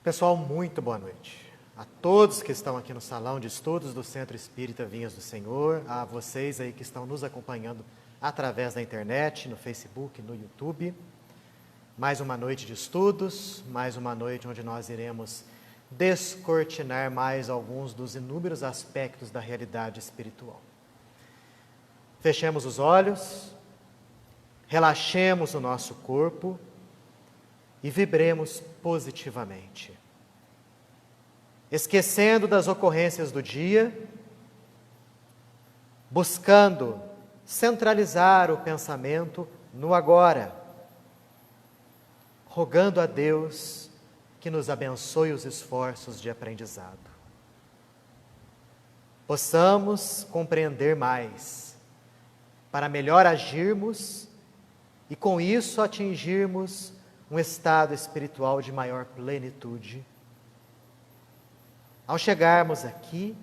Pessoal, muito boa noite. A todos que estão aqui no salão de estudos do Centro Espírita Vinhas do Senhor, a vocês aí que estão nos acompanhando através da internet, no Facebook, no YouTube. Mais uma noite de estudos, mais uma noite onde nós iremos descortinar mais alguns dos inúmeros aspectos da realidade espiritual. Fechemos os olhos, relaxemos o nosso corpo e vibremos positivamente, esquecendo das ocorrências do dia, buscando centralizar o pensamento no agora, rogando a Deus que nos abençoe os esforços de aprendizado. Possamos compreender mais, para melhor agirmos e com isso atingirmos um estado espiritual de maior plenitude. Ao chegarmos aqui,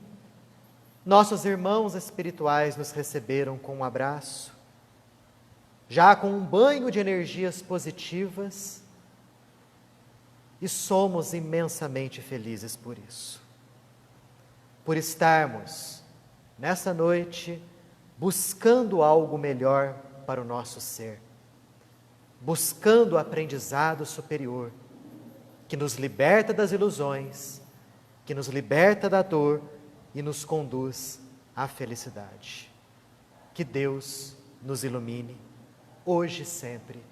nossos irmãos espirituais nos receberam com um abraço, já com um banho de energias positivas, e somos imensamente felizes por isso. Por estarmos, nessa noite, buscando algo melhor para o nosso ser, buscando o aprendizado superior, que nos liberta das ilusões, que nos liberta da dor e nos conduz à felicidade. Que Deus nos ilumine, hoje e sempre,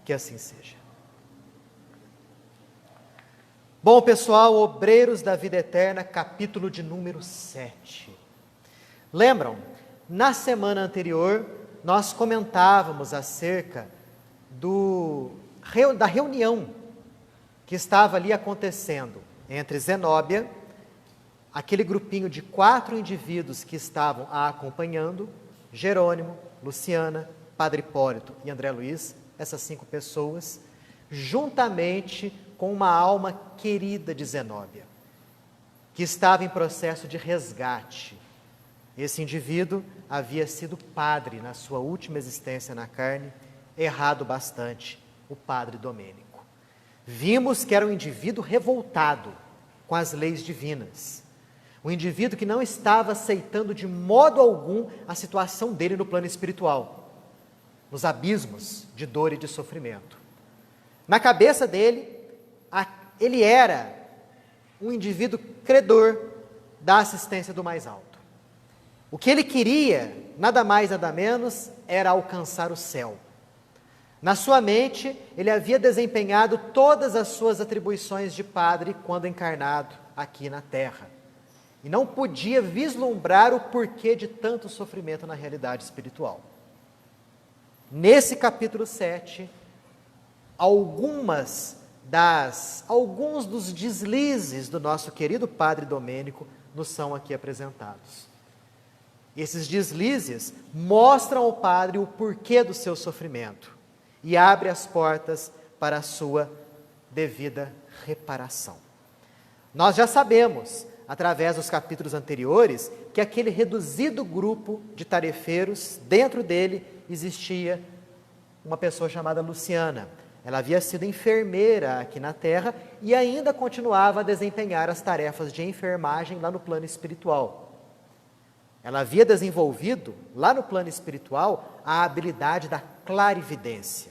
que assim seja. Bom, pessoal, Obreiros da Vida Eterna, capítulo de número 7. Lembram? Na semana anterior, nós comentávamos acerca da reunião que estava ali acontecendo entre Zenóbia, aquele grupinho de 4 indivíduos que estavam a acompanhando, Jerônimo, Luciana, Padre Hipólito e André Luiz, essas 5 pessoas, juntamente com uma alma querida de Zenóbia, que estava em processo de resgate. Esse indivíduo havia sido padre na sua última existência na carne, errado bastante, o Padre Domênico. Vimos que era um indivíduo revoltado com as leis divinas, um indivíduo que não estava aceitando de modo algum a situação dele no plano espiritual, nos abismos de dor e de sofrimento. Na cabeça dele, ele era um indivíduo credor da assistência do mais alto. O que ele queria, nada mais nada menos, era alcançar o céu. Na sua mente, ele havia desempenhado todas as suas atribuições de padre quando encarnado aqui na Terra. E não podia vislumbrar o porquê de tanto sofrimento na realidade espiritual. Nesse capítulo 7, alguns dos deslizes do nosso querido Padre Domênico nos são aqui apresentados. Esses deslizes mostram ao padre o porquê do seu sofrimento e abre as portas para a sua devida reparação. Nós já sabemos, através dos capítulos anteriores, que aquele reduzido grupo de tarefeiros, dentro dele existia uma pessoa chamada Luciana. Ela havia sido enfermeira aqui na Terra e ainda continuava a desempenhar as tarefas de enfermagem lá no plano espiritual. Ela havia desenvolvido, lá no plano espiritual, a habilidade da clarividência.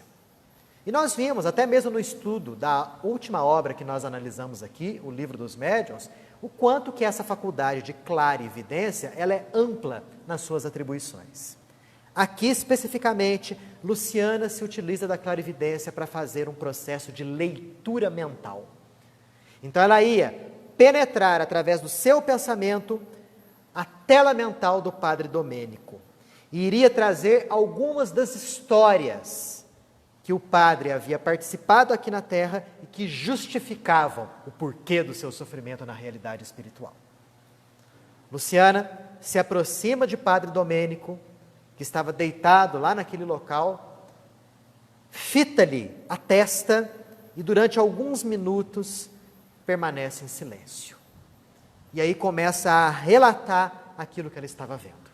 E nós vimos, até mesmo no estudo da última obra que nós analisamos aqui, o Livro dos Médiuns, o quanto que essa faculdade de clarividência, ela é ampla nas suas atribuições. Aqui, especificamente, Luciana se utiliza da clarividência para fazer um processo de leitura mental. Então, ela ia penetrar, através do seu pensamento, a tela mental do Padre Domênico. E iria trazer algumas das histórias que o padre havia participado aqui na Terra e que justificavam o porquê do seu sofrimento na realidade espiritual. Luciana se aproxima de Padre Domênico, que estava deitado lá naquele local, fita-lhe a testa e durante alguns minutos permanece em silêncio. E aí começa a relatar aquilo que ela estava vendo.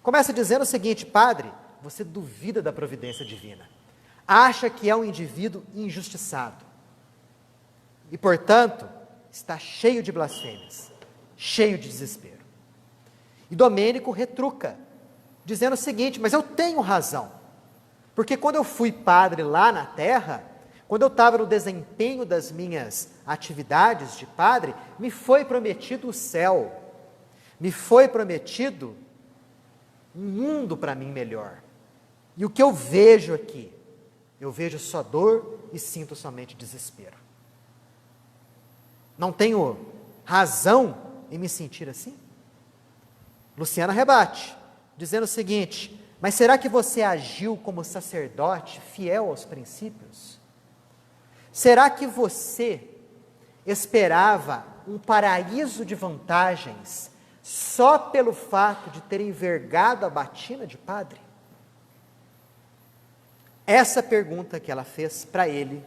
Começa dizendo o seguinte: padre, você duvida da providência divina, acha que é um indivíduo injustiçado. e, portanto, está cheio de blasfêmias, cheio de desespero. E Domênico retruca, dizendo o seguinte: mas eu tenho razão, porque quando eu fui padre lá na terra, quando eu estava no desempenho das minhas atividades de padre, me foi prometido o céu, me foi prometido um mundo para mim melhor. E o que eu vejo aqui? Eu vejo só dor e sinto somente desespero. Não tenho razão em me sentir assim? Luciana rebate, dizendo o seguinte: mas será que você agiu como sacerdote fiel aos princípios? Será que você esperava um paraíso de vantagens só pelo fato de ter envergado a batina de padre? Essa pergunta que ela fez para ele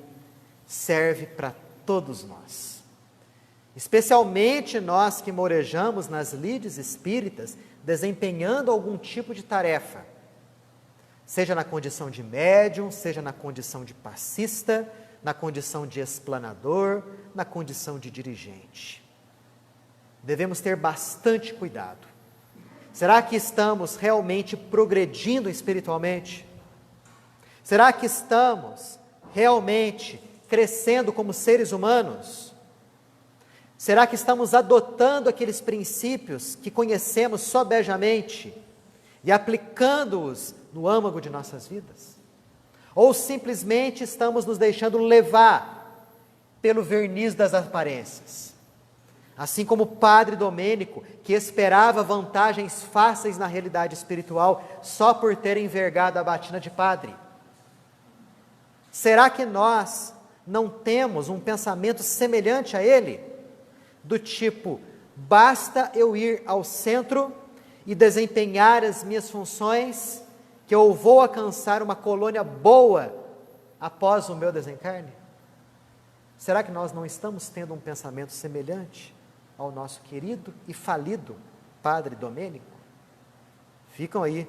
serve para todos nós, especialmente nós que morejamos nas lides espíritas, desempenhando algum tipo de tarefa, seja na condição de médium, seja na condição de passista, na condição de explanador, na condição de dirigente. Devemos ter bastante cuidado. Será que estamos realmente progredindo espiritualmente? Será que estamos realmente crescendo como seres humanos? Será que estamos adotando aqueles princípios que conhecemos sobejamente e aplicando-os no âmago de nossas vidas? Ou simplesmente estamos nos deixando levar pelo verniz das aparências? Assim como o padre Domênico, que esperava vantagens fáceis na realidade espiritual só por ter envergado a batina de padre. Será que nós não temos um pensamento semelhante a ele? Do tipo: basta eu ir ao centro e desempenhar as minhas funções, que eu vou alcançar uma colônia boa após o meu desencarne? Será que nós não estamos tendo um pensamento semelhante ao nosso querido e falido padre Domênico? Ficam aí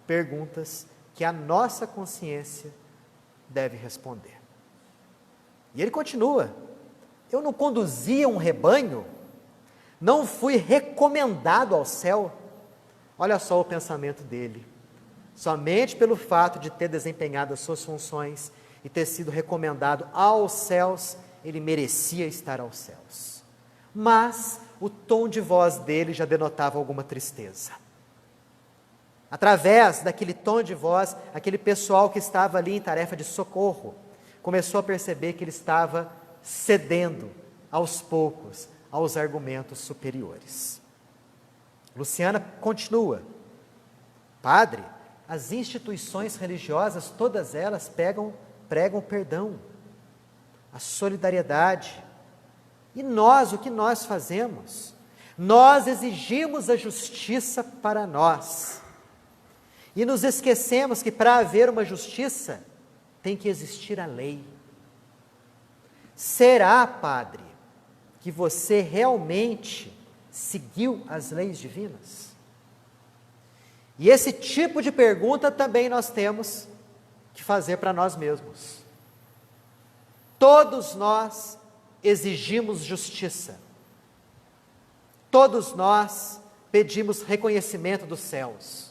perguntas que a nossa consciência deve responder. E ele continua: eu não conduzia um rebanho, não fui recomendado ao céu. Olha só o pensamento dele. Somente pelo fato de ter desempenhado as suas funções e ter sido recomendado aos céus, ele merecia estar aos céus. Mas o tom de voz dele já denotava alguma tristeza. Através daquele tom de voz, aquele pessoal que estava ali em tarefa de socorro começou a perceber que ele estava cedendo aos poucos aos argumentos superiores. Luciana continua: padre, as instituições religiosas, todas elas pregam o perdão, a solidariedade. E nós, o que nós fazemos? Nós exigimos a justiça para nós. E nos esquecemos que para haver uma justiça, tem que existir a lei. Será, padre, que você realmente seguiu as leis divinas? E esse tipo de pergunta também nós temos que fazer para nós mesmos. Todos nós exigimos justiça. Todos nós pedimos reconhecimento dos céus.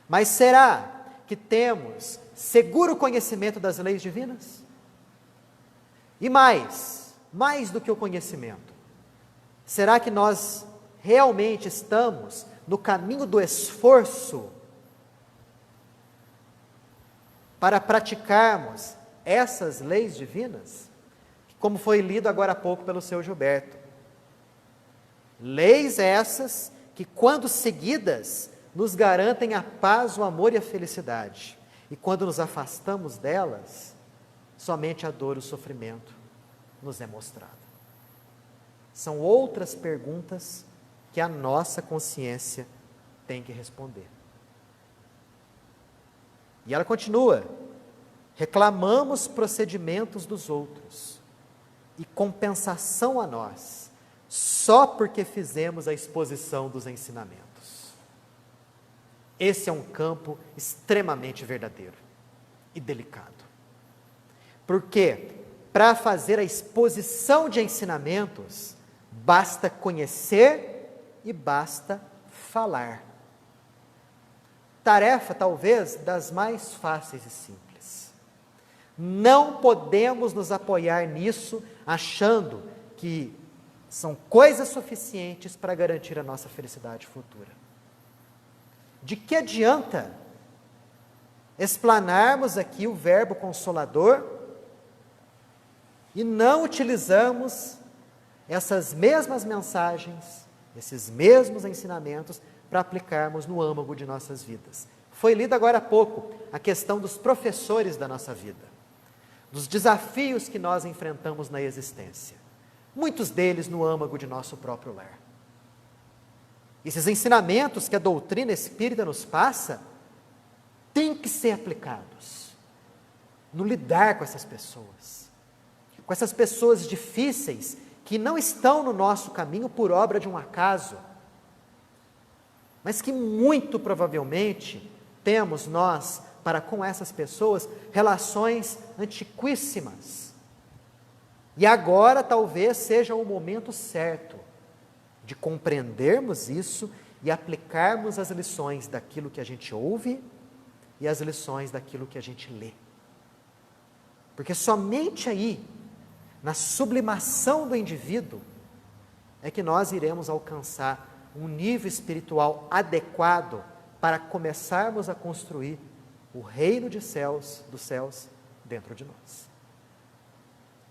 Mas será que temos seguro conhecimento das leis divinas? E mais do que o conhecimento, será que nós realmente estamos no caminho do esforço para praticarmos essas leis divinas? Como foi lido agora há pouco pelo seu Gilberto. Leis essas que, quando seguidas, nos garantem a paz, o amor e a felicidade. E quando nos afastamos delas, somente a dor e o sofrimento nos é mostrado. São outras perguntas que a nossa consciência tem que responder. E ela continua: reclamamos procedimentos dos outros e compensação a nós, só porque fizemos a exposição dos ensinamentos. Esse é um campo extremamente verdadeiro e delicado. Por quê? para fazer a exposição de ensinamentos, basta conhecer e basta falar. Tarefa, talvez, das mais fáceis e simples. Não podemos nos apoiar nisso, achando que são coisas suficientes para garantir a nossa felicidade futura. De que adianta explanarmos aqui o verbo consolador e não utilizamos essas mesmas mensagens, esses mesmos ensinamentos para aplicarmos no âmago de nossas vidas? Foi lida agora há pouco a questão dos professores da nossa vida, dos desafios que nós enfrentamos na existência, muitos deles no âmago de nosso próprio lar. Esses ensinamentos que a doutrina espírita nos passa têm que ser aplicados no lidar com essas pessoas difíceis que não estão no nosso caminho por obra de um acaso, mas que muito provavelmente temos nós para com essas pessoas relações antiquíssimas. E agora talvez seja o momento certo de compreendermos isso e aplicarmos as lições daquilo que a gente ouve e as lições daquilo que a gente lê. Porque somente aí, na sublimação do indivíduo, é que nós iremos alcançar um nível espiritual adequado para começarmos a construir o reino dos céus dentro de nós.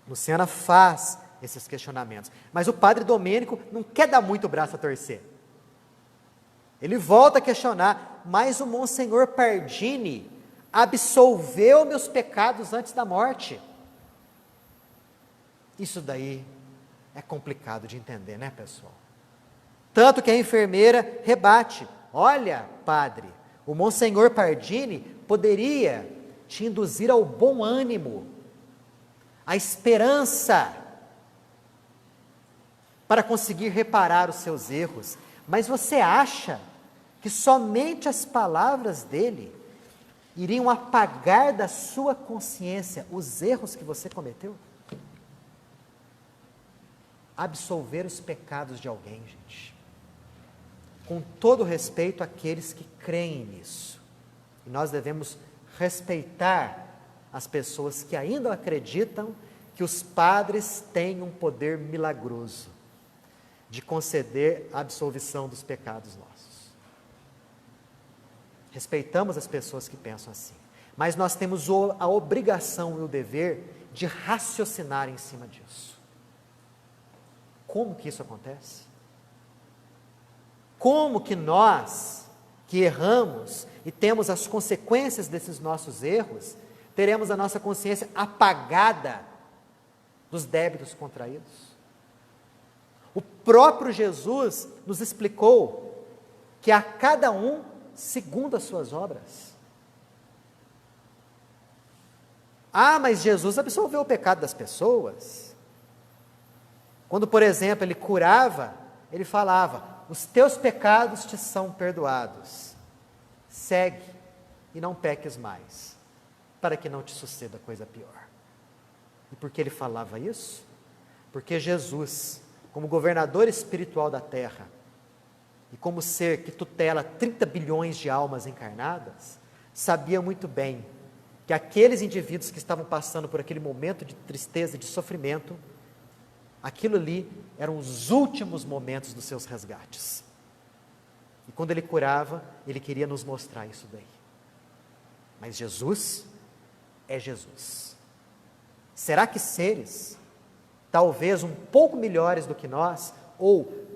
Luciana faz esses questionamentos, mas o padre Domênico não quer dar muito braço a torcer. Ele volta a questionar, mas o Monsenhor Pardini absolveu meus pecados antes da morte. Isso daí é complicado de entender, né, pessoal? Tanto que a enfermeira rebate: olha, padre, o Monsenhor Pardini poderia te induzir ao bom ânimo, à esperança, para conseguir reparar os seus erros. Mas você acha que somente as palavras dele iriam apagar da sua consciência os erros que você cometeu? Absolver os pecados de alguém, gente, com todo respeito àqueles que creem nisso. E nós devemos respeitar as pessoas que ainda acreditam que os padres têm um poder milagroso de conceder a absolvição dos pecados nossos. Respeitamos as pessoas que pensam assim, mas nós temos a obrigação e o dever de raciocinar em cima disso. Como que isso acontece? Como que nós, que erramos e temos as consequências desses nossos erros, teremos a nossa consciência apagada dos débitos contraídos? O próprio Jesus nos explicou que a cada um segundo as suas obras. Ah, mas Jesus absolveu o pecado das pessoas. Quando, por exemplo, ele curava, ele falava: os teus pecados te são perdoados, segue e não peques mais, para que não te suceda coisa pior. E por que ele falava isso? Porque Jesus, como governador espiritual da terra, e como ser que tutela 30 bilhões de almas encarnadas, sabia muito bem que aqueles indivíduos que estavam passando por aquele momento de tristeza e de sofrimento, aquilo ali eram os últimos momentos dos seus resgates. E quando ele curava, ele queria nos mostrar isso daí. Mas Jesus é Jesus. Será que seres, talvez um pouco melhores do que nós, ou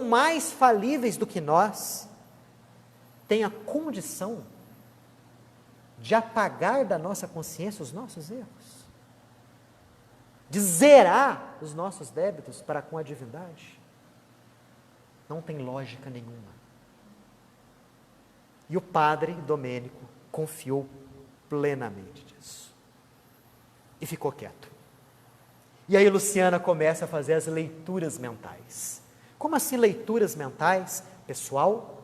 mais falíveis do que nós, têm a condição de apagar da nossa consciência os nossos erros? De zerar os nossos débitos para com a divindade? Não tem lógica nenhuma. E o padre Domênico confiou plenamente disso. E ficou quieto. E aí Luciana começa a fazer as leituras mentais. Como assim leituras mentais? Pessoal,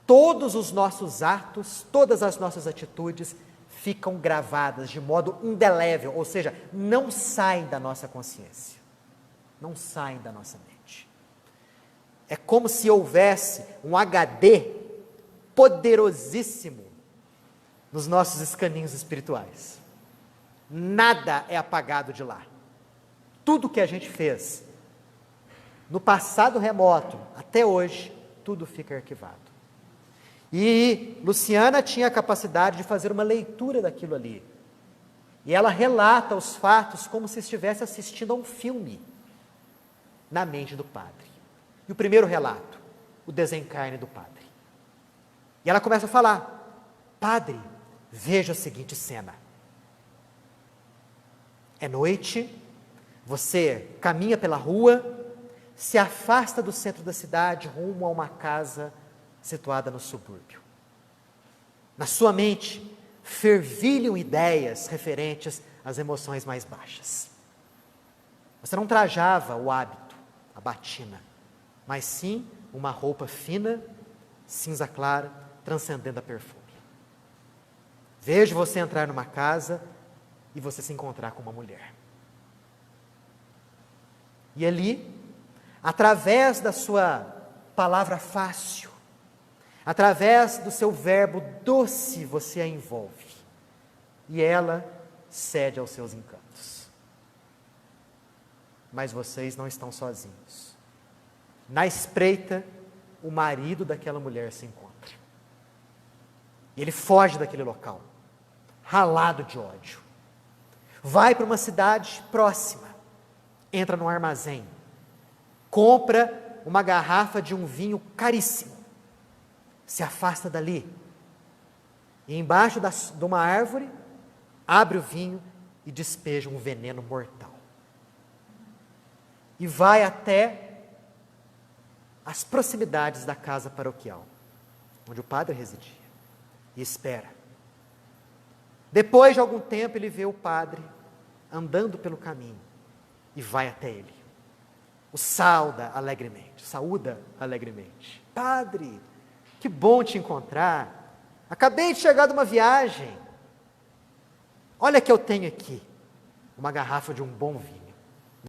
todos os nossos atos, todas as nossas atitudes ficam gravadas de modo indelével, ou seja, não saem da nossa consciência, não saem da nossa mente. É como se houvesse um HD poderosíssimo nos nossos escaninhos espirituais. Nada é apagado de lá. Tudo que a gente fez, no passado remoto, até hoje, tudo fica arquivado. E Luciana tinha a capacidade de fazer uma leitura daquilo ali. E ela relata os fatos como se estivesse assistindo a um filme na mente do padre. E o primeiro relato, o desencarne do padre. E ela começa a falar: padre, veja a seguinte cena. É noite, você caminha pela rua, se afasta do centro da cidade rumo a uma casa situada no subúrbio. Na sua mente, fervilham ideias referentes às emoções mais baixas. Você não trajava o hábito, a batina, mas sim uma roupa fina, cinza clara, transcendendo a perfume. Vejo você entrar numa casa e você se encontrar com uma mulher. E ali, através da sua palavra fácil, através do seu verbo doce, você a envolve. E ela cede aos seus encantos. Mas vocês não estão sozinhos. Na espreita, o marido daquela mulher se encontra. E ele foge daquele local, ralado de ódio. Vai para uma cidade próxima, entra num armazém, compra uma garrafa de um vinho caríssimo, se afasta dali, e embaixo de uma árvore, abre o vinho e despeja um veneno mortal. E vai até as proximidades da casa paroquial, onde o padre residia, e espera. Depois de algum tempo, ele vê o padre andando pelo caminho, e vai até ele. O saúda alegremente. Padre, que bom te encontrar. Acabei de chegar de uma viagem. Olha que eu tenho aqui uma garrafa de um bom vinho.